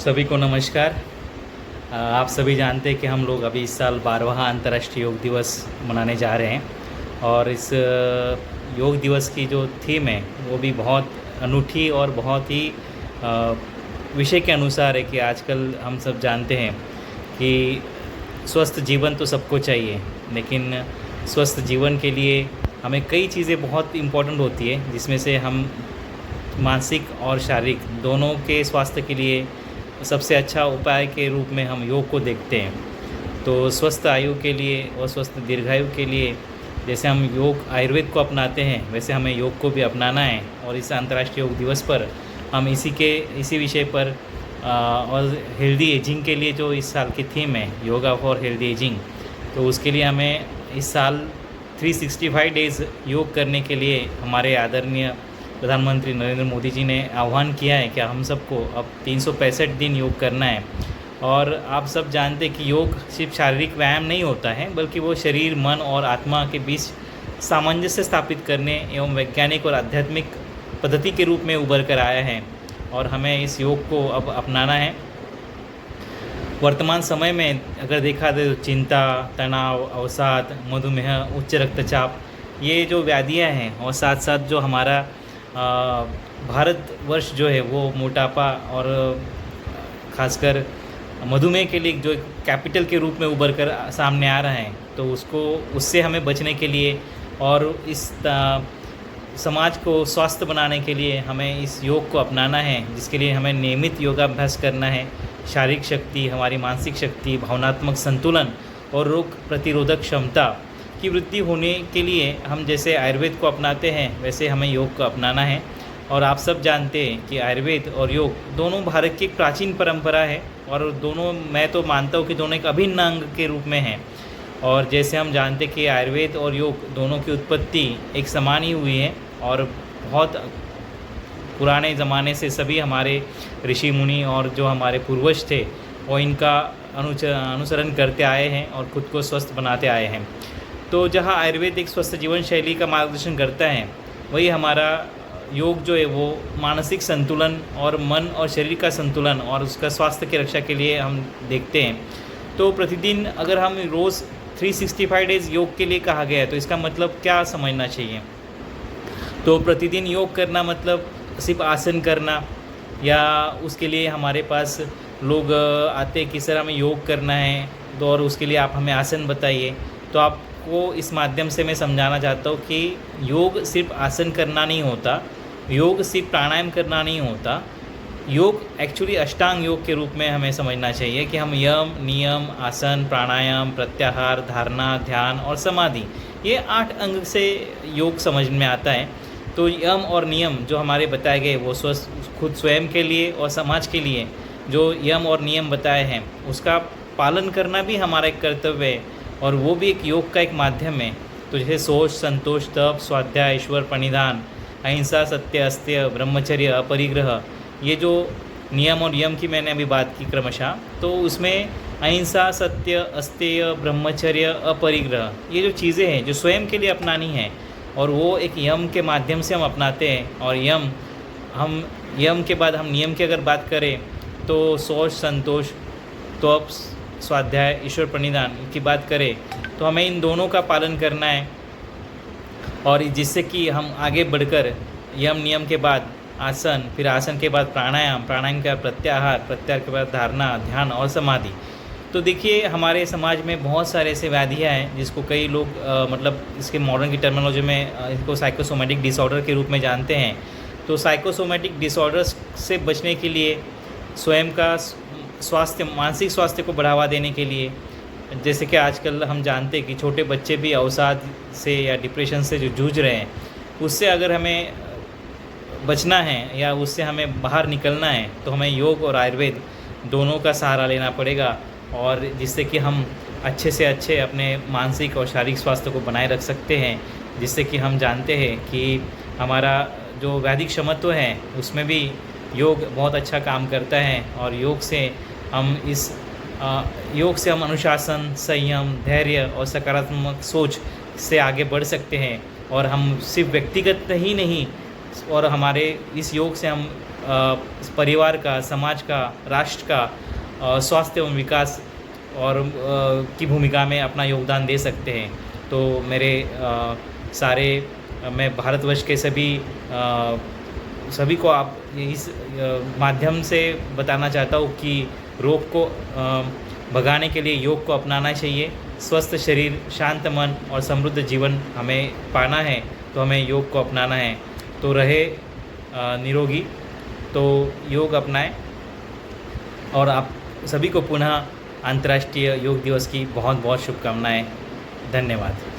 सभी को नमस्कार। आप सभी जानते हैं कि हम लोग अभी इस साल 12वां अंतर्राष्ट्रीय योग दिवस मनाने जा रहे हैं और इस योग दिवस की जो थीम है वो भी बहुत अनूठी और बहुत ही विषय के अनुसार है कि आजकल हम सब जानते हैं कि स्वस्थ जीवन तो सबको चाहिए, लेकिन स्वस्थ जीवन के लिए हमें कई चीज़ें बहुत इम्पोर्टेंट होती है, जिसमें से हम मानसिक और शारीरिक दोनों के स्वास्थ्य के लिए सबसे अच्छा उपाय के रूप में हम योग को देखते हैं। तो स्वस्थ आयु के लिए और स्वस्थ दीर्घायु के लिए जैसे हम योग आयुर्वेद को अपनाते हैं, वैसे हमें योग को भी अपनाना है। और इस अंतर्राष्ट्रीय योग दिवस पर हम इसी विषय पर और हेल्दी एजिंग के लिए जो इस साल की थीम है योगा फॉर हेल्दी एजिंग, तो उसके लिए हमें इस साल 365 डेज़ योग करने के लिए हमारे आदरणीय प्रधानमंत्री नरेंद्र मोदी जी ने आह्वान किया है कि हम सबको अब 365 दिन योग करना है। और आप सब जानते हैं कि योग सिर्फ शारीरिक व्यायाम नहीं होता है, बल्कि वो शरीर, मन और आत्मा के बीच सामंजस्य स्थापित करने एवं वैज्ञानिक और आध्यात्मिक पद्धति के रूप में उभर कर आया है और हमें इस योग को अब अपनाना है। वर्तमान समय में अगर देखा जाए तो चिंता, तनाव, अवसाद, मधुमेह, उच्च रक्तचाप, ये जो व्याधियाँ हैं और साथ साथ जो हमारा भारतवर्ष जो है वो मोटापा और ख़ासकर मधुमेह के लिए जो कैपिटल के रूप में उभर कर सामने आ रहा है, तो उससे हमें बचने के लिए और इस समाज को स्वस्थ बनाने के लिए हमें इस योग को अपनाना है, जिसके लिए हमें नियमित योगाभ्यास करना है। शारीरिक शक्ति, हमारी मानसिक शक्ति, भावनात्मक संतुलन और रोग प्रतिरोधक क्षमता की वृद्धि होने के लिए हम जैसे आयुर्वेद को अपनाते हैं, वैसे हमें योग को अपनाना है। और आप सब जानते हैं कि आयुर्वेद और योग दोनों भारत की एक प्राचीन परंपरा है और दोनों, मैं तो मानता हूँ कि दोनों एक अभिन्न अंग के रूप में हैं। और जैसे हम जानते हैं कि आयुर्वेद और योग दोनों की उत्पत्ति एक समान ही हुई है और बहुत पुराने ज़माने से सभी हमारे ऋषि मुनि और जो हमारे पूर्वज थे वो इनका अनुसरण करते आए हैं और ख़ुद को स्वस्थ बनाते आए हैं। तो जहाँ आयुर्वेद एक स्वस्थ जीवन शैली का मार्गदर्शन करता है, वही हमारा योग जो है वो मानसिक संतुलन और मन और शरीर का संतुलन और उसका स्वास्थ्य की रक्षा के लिए हम देखते हैं। तो प्रतिदिन अगर हम रोज़ 365 डेज़ योग के लिए कहा गया है, तो इसका मतलब क्या समझना चाहिए? तो प्रतिदिन योग करना मतलब सिर्फ आसन करना, या उसके लिए हमारे पास लोग आते हैं कि सर हमें योग करना है तो और उसके लिए आप हमें आसन बताइए। तो आपको इस माध्यम से मैं समझाना चाहता हूँ कि योग सिर्फ आसन करना नहीं होता, योग सिर्फ प्राणायाम करना नहीं होता। योग एक्चुअली अष्टांग योग के रूप में हमें समझना चाहिए कि हम यम, नियम, आसन, प्राणायाम, प्रत्याहार, धारणा, ध्यान और समाधि, ये 8 अंग से योग समझ में आता है। तो यम और नियम जो हमारे बताए गए वो खुद स्वयं के लिए और समाज के लिए जो यम और नियम बताए हैं उसका पालन करना भी हमारा एक कर्तव्य है और वो भी एक योग का एक माध्यम है। तो जैसे सोच, संतोष, तप, स्वाध्याय, ईश्वर प्रणिधान, अहिंसा, सत्य, अस्तेय, ब्रह्मचर्य, अपरिग्रह, ये जो नियम और यम की मैंने अभी बात की क्रमशः, तो उसमें अहिंसा, सत्य, अस्तेय, ब्रह्मचर्य, अपरिग्रह, ये जो चीज़ें हैं जो स्वयं के लिए अपनानी हैं और वो एक यम के माध्यम से हम अपनाते हैं। और यम के बाद हम नियम की अगर बात करें तो सोच, संतोष, तप, स्वाध्याय, ईश्वर प्रणिधान की बात करें तो हमें इन दोनों का पालन करना है। और जिससे कि हम आगे बढ़कर यम नियम के बाद आसन, फिर आसन के बाद प्राणायाम, प्राणायाम के बाद प्रत्याहार, प्रत्याहार के बाद धारणा, ध्यान और समाधि। तो देखिए हमारे समाज में बहुत सारे ऐसे व्याधियाँ हैं जिसको कई लोग मतलब इसके मॉडर्न की टर्मिनोलॉजी में इसको साइकोसोमेटिक डिसऑर्डर के रूप में जानते हैं। तो साइकोसोमेटिक डिसऑर्डर्स से बचने के लिए, स्वयं का स्वास्थ्य, मानसिक स्वास्थ्य को बढ़ावा देने के लिए, जैसे कि आजकल हम जानते हैं कि छोटे बच्चे भी अवसाद से या डिप्रेशन से जो जूझ रहे हैं, उससे अगर हमें बचना है या उससे हमें बाहर निकलना है तो हमें योग और आयुर्वेद दोनों का सहारा लेना पड़ेगा। और जिससे कि हम अच्छे से अच्छे अपने मानसिक और शारीरिक स्वास्थ्य को बनाए रख सकते हैं, जिससे कि हम जानते हैं कि हमारा जो वैदिक क्षमत्व है उसमें भी योग बहुत अच्छा काम करता है। और योग से हम अनुशासन, संयम, धैर्य और सकारात्मक सोच से आगे बढ़ सकते हैं। और हम सिर्फ व्यक्तिगत ही नहीं, और हमारे इस योग से हम परिवार का, समाज का, राष्ट्र का स्वास्थ्य एवं विकास और की भूमिका में अपना योगदान दे सकते हैं। तो मेरे मैं भारतवर्ष के सभी को आप इस माध्यम से बताना चाहता हूँ कि रोग को भगाने के लिए योग को अपनाना चाहिए। स्वस्थ शरीर, शांत मन और समृद्ध जीवन हमें पाना है, तो हमें योग को अपनाना है। तो रहे निरोगी, तो योग अपनाएं। और आप सभी को पुनः अंतर्राष्ट्रीय योग दिवस की बहुत बहुत शुभकामनाएं। धन्यवाद।